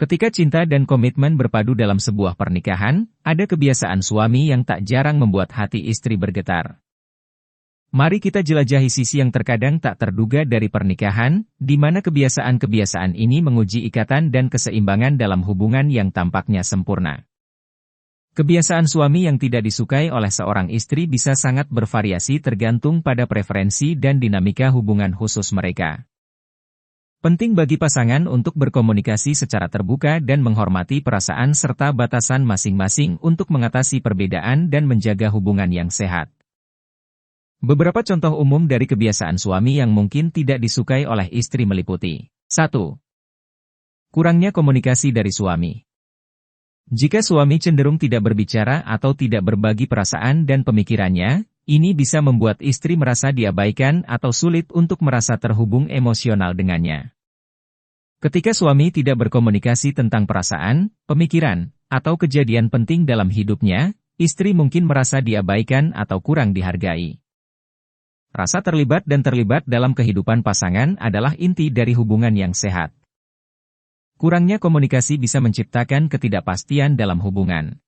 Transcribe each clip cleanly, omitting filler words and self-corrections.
Ketika cinta dan komitmen berpadu dalam sebuah pernikahan, ada kebiasaan suami yang tak jarang membuat hati istri bergetar. Mari kita jelajahi sisi yang terkadang tak terduga dari pernikahan, di mana kebiasaan-kebiasaan ini menguji ikatan dan keseimbangan dalam hubungan yang tampaknya sempurna. Kebiasaan suami yang tidak disukai oleh seorang istri bisa sangat bervariasi tergantung pada preferensi dan dinamika hubungan khusus mereka. Penting bagi pasangan untuk berkomunikasi secara terbuka dan menghormati perasaan serta batasan masing-masing untuk mengatasi perbedaan dan menjaga hubungan yang sehat. Beberapa contoh umum dari kebiasaan suami yang mungkin tidak disukai oleh istri meliputi 1. Kurangnya komunikasi dari suami. Jika suami cenderung tidak berbicara atau tidak berbagi perasaan dan pemikirannya, ini bisa membuat istri merasa diabaikan atau sulit untuk merasa terhubung emosional dengannya. Ketika suami tidak berkomunikasi tentang perasaan, pemikiran, atau kejadian penting dalam hidupnya, istri mungkin merasa diabaikan atau kurang dihargai. Rasa terlibat dalam kehidupan pasangan adalah inti dari hubungan yang sehat. Kurangnya komunikasi bisa menciptakan ketidakpastian dalam hubungan.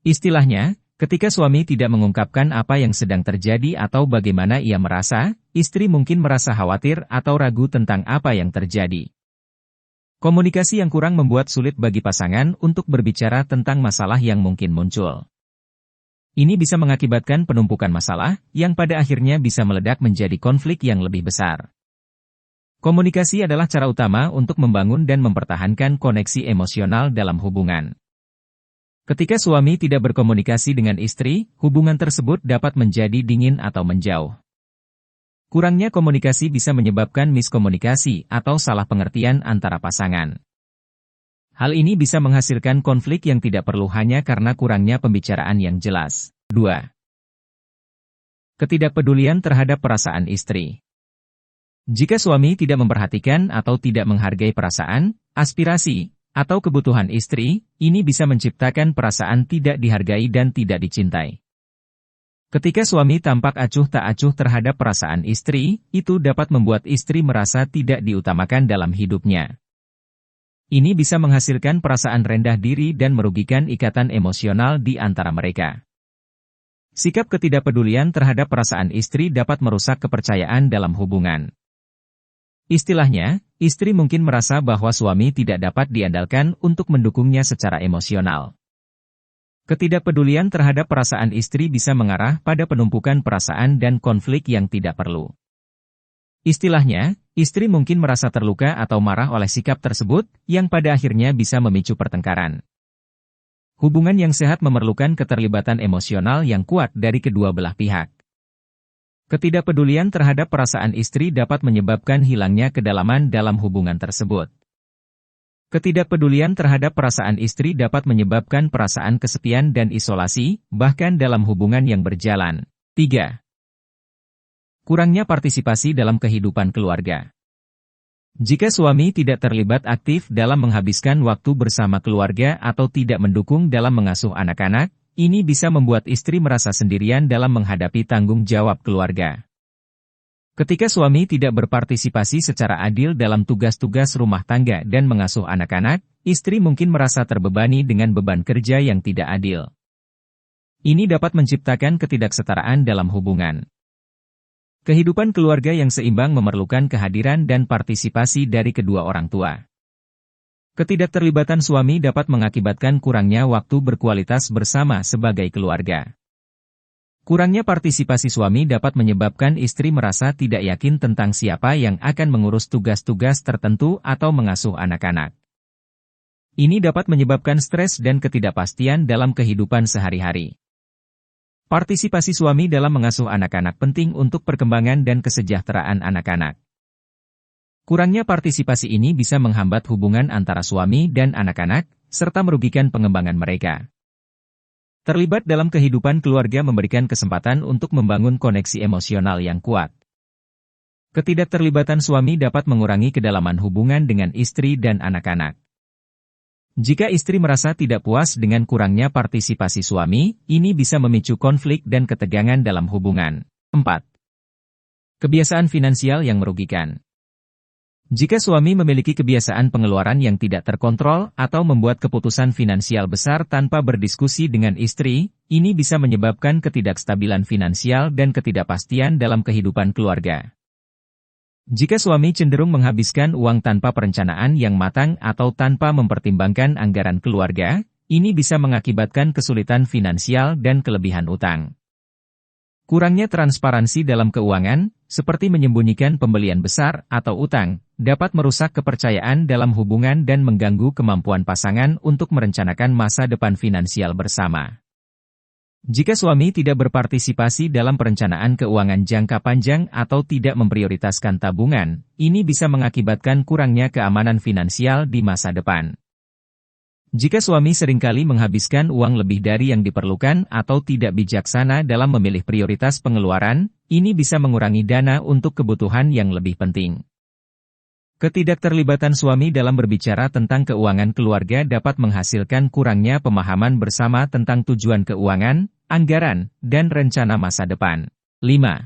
Istilahnya, ketika suami tidak mengungkapkan apa yang sedang terjadi atau bagaimana ia merasa, istri mungkin merasa khawatir atau ragu tentang apa yang terjadi. Komunikasi yang kurang membuat sulit bagi pasangan untuk berbicara tentang masalah yang mungkin muncul. Ini bisa mengakibatkan penumpukan masalah, yang pada akhirnya bisa meledak menjadi konflik yang lebih besar. Komunikasi adalah cara utama untuk membangun dan mempertahankan koneksi emosional dalam hubungan. Ketika suami tidak berkomunikasi dengan istri, hubungan tersebut dapat menjadi dingin atau menjauh. Kurangnya komunikasi bisa menyebabkan miskomunikasi atau salah pengertian antara pasangan. Hal ini bisa menghasilkan konflik yang tidak perlu hanya karena kurangnya pembicaraan yang jelas. 2. Ketidakpedulian terhadap perasaan istri. Jika suami tidak memperhatikan atau tidak menghargai perasaan, aspirasi, atau kebutuhan istri, ini bisa menciptakan perasaan tidak dihargai dan tidak dicintai. Ketika suami tampak acuh tak acuh terhadap perasaan istri, itu dapat membuat istri merasa tidak diutamakan dalam hidupnya. Ini bisa menghasilkan perasaan rendah diri dan merugikan ikatan emosional di antara mereka. Sikap ketidakpedulian terhadap perasaan istri dapat merusak kepercayaan dalam hubungan. Istilahnya, istri mungkin merasa bahwa suami tidak dapat diandalkan untuk mendukungnya secara emosional. Ketidakpedulian terhadap perasaan istri bisa mengarah pada penumpukan perasaan dan konflik yang tidak perlu. Istilahnya, istri mungkin merasa terluka atau marah oleh sikap tersebut, yang pada akhirnya bisa memicu pertengkaran. Hubungan yang sehat memerlukan keterlibatan emosional yang kuat dari kedua belah pihak. Ketidakpedulian terhadap perasaan istri dapat menyebabkan hilangnya kedalaman dalam hubungan tersebut. Ketidakpedulian terhadap perasaan istri dapat menyebabkan perasaan kesepian dan isolasi, bahkan dalam hubungan yang berjalan. 3. Kurangnya partisipasi dalam kehidupan keluarga. Jika suami tidak terlibat aktif dalam menghabiskan waktu bersama keluarga atau tidak mendukung dalam mengasuh anak-anak, ini bisa membuat istri merasa sendirian dalam menghadapi tanggung jawab keluarga. Ketika suami tidak berpartisipasi secara adil dalam tugas-tugas rumah tangga dan mengasuh anak-anak, istri mungkin merasa terbebani dengan beban kerja yang tidak adil. Ini dapat menciptakan ketidaksetaraan dalam hubungan. Kehidupan keluarga yang seimbang memerlukan kehadiran dan partisipasi dari kedua orang tua. Ketidakterlibatan suami dapat mengakibatkan kurangnya waktu berkualitas bersama sebagai keluarga. Kurangnya partisipasi suami dapat menyebabkan istri merasa tidak yakin tentang siapa yang akan mengurus tugas-tugas tertentu atau mengasuh anak-anak. Ini dapat menyebabkan stres dan ketidakpastian dalam kehidupan sehari-hari. Partisipasi suami dalam mengasuh anak-anak penting untuk perkembangan dan kesejahteraan anak-anak. Kurangnya partisipasi ini bisa menghambat hubungan antara suami dan anak-anak, serta merugikan pengembangan mereka. Terlibat dalam kehidupan keluarga memberikan kesempatan untuk membangun koneksi emosional yang kuat. Ketidakterlibatan suami dapat mengurangi kedalaman hubungan dengan istri dan anak-anak. Jika istri merasa tidak puas dengan kurangnya partisipasi suami, ini bisa memicu konflik dan ketegangan dalam hubungan. 4. Kebiasaan finansial yang merugikan. Jika suami memiliki kebiasaan pengeluaran yang tidak terkontrol atau membuat keputusan finansial besar tanpa berdiskusi dengan istri, ini bisa menyebabkan ketidakstabilan finansial dan ketidakpastian dalam kehidupan keluarga. Jika suami cenderung menghabiskan uang tanpa perencanaan yang matang atau tanpa mempertimbangkan anggaran keluarga, ini bisa mengakibatkan kesulitan finansial dan kelebihan utang. Kurangnya transparansi dalam keuangan, seperti menyembunyikan pembelian besar atau utang, dapat merusak kepercayaan dalam hubungan dan mengganggu kemampuan pasangan untuk merencanakan masa depan finansial bersama. Jika suami tidak berpartisipasi dalam perencanaan keuangan jangka panjang atau tidak memprioritaskan tabungan, ini bisa mengakibatkan kurangnya keamanan finansial di masa depan. Jika suami seringkali menghabiskan uang lebih dari yang diperlukan atau tidak bijaksana dalam memilih prioritas pengeluaran, ini bisa mengurangi dana untuk kebutuhan yang lebih penting. Ketidakterlibatan suami dalam berbicara tentang keuangan keluarga dapat menghasilkan kurangnya pemahaman bersama tentang tujuan keuangan, anggaran, dan rencana masa depan. 5.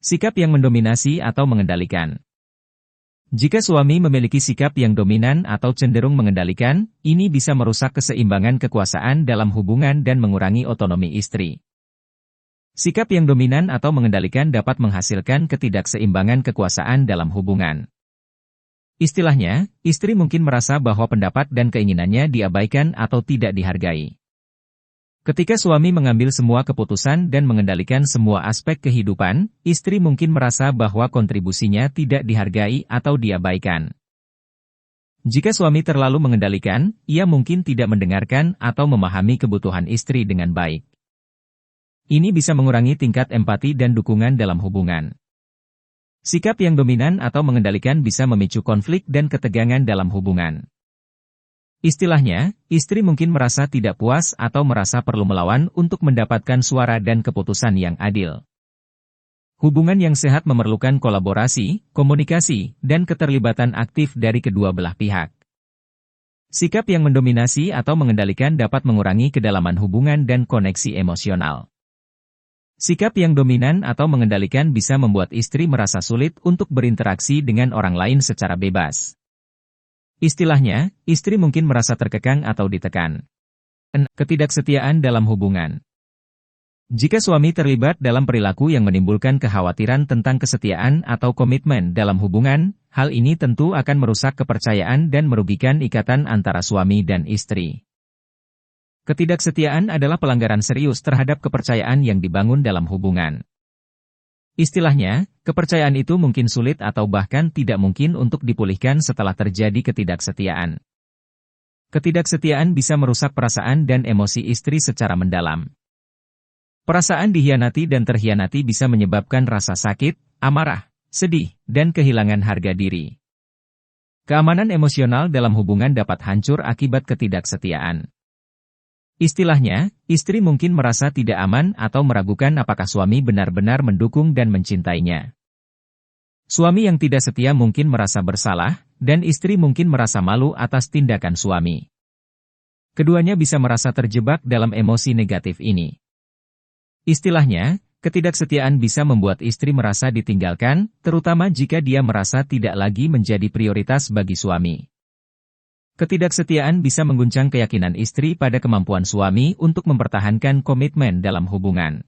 Sikap yang mendominasi atau mengendalikan. Jika suami memiliki sikap yang dominan atau cenderung mengendalikan, ini bisa merusak keseimbangan kekuasaan dalam hubungan dan mengurangi otonomi istri. Sikap yang dominan atau mengendalikan dapat menghasilkan ketidakseimbangan kekuasaan dalam hubungan. Istilahnya, istri mungkin merasa bahwa pendapat dan keinginannya diabaikan atau tidak dihargai. Ketika suami mengambil semua keputusan dan mengendalikan semua aspek kehidupan, istri mungkin merasa bahwa kontribusinya tidak dihargai atau diabaikan. Jika suami terlalu mengendalikan, ia mungkin tidak mendengarkan atau memahami kebutuhan istri dengan baik. Ini bisa mengurangi tingkat empati dan dukungan dalam hubungan. Sikap yang dominan atau mengendalikan bisa memicu konflik dan ketegangan dalam hubungan. Istilahnya, istri mungkin merasa tidak puas atau merasa perlu melawan untuk mendapatkan suara dan keputusan yang adil. Hubungan yang sehat memerlukan kolaborasi, komunikasi, dan keterlibatan aktif dari kedua belah pihak. Sikap yang mendominasi atau mengendalikan dapat mengurangi kedalaman hubungan dan koneksi emosional. Sikap yang dominan atau mengendalikan bisa membuat istri merasa sulit untuk berinteraksi dengan orang lain secara bebas. Istilahnya, istri mungkin merasa terkekang atau ditekan. 6. Ketidaksetiaan dalam hubungan. Jika suami terlibat dalam perilaku yang menimbulkan kekhawatiran tentang kesetiaan atau komitmen dalam hubungan, hal ini tentu akan merusak kepercayaan dan merugikan ikatan antara suami dan istri. Ketidaksetiaan adalah pelanggaran serius terhadap kepercayaan yang dibangun dalam hubungan. Istilahnya, kepercayaan itu mungkin sulit atau bahkan tidak mungkin untuk dipulihkan setelah terjadi ketidaksetiaan. Ketidaksetiaan bisa merusak perasaan dan emosi istri secara mendalam. Perasaan dikhianati dan terkhianati bisa menyebabkan rasa sakit, amarah, sedih, dan kehilangan harga diri. Keamanan emosional dalam hubungan dapat hancur akibat ketidaksetiaan. Istilahnya, istri mungkin merasa tidak aman atau meragukan apakah suami benar-benar mendukung dan mencintainya. Suami yang tidak setia mungkin merasa bersalah, dan istri mungkin merasa malu atas tindakan suami. Keduanya bisa merasa terjebak dalam emosi negatif ini. Istilahnya, ketidaksetiaan bisa membuat istri merasa ditinggalkan, terutama jika dia merasa tidak lagi menjadi prioritas bagi suami. Ketidaksetiaan bisa mengguncang keyakinan istri pada kemampuan suami untuk mempertahankan komitmen dalam hubungan.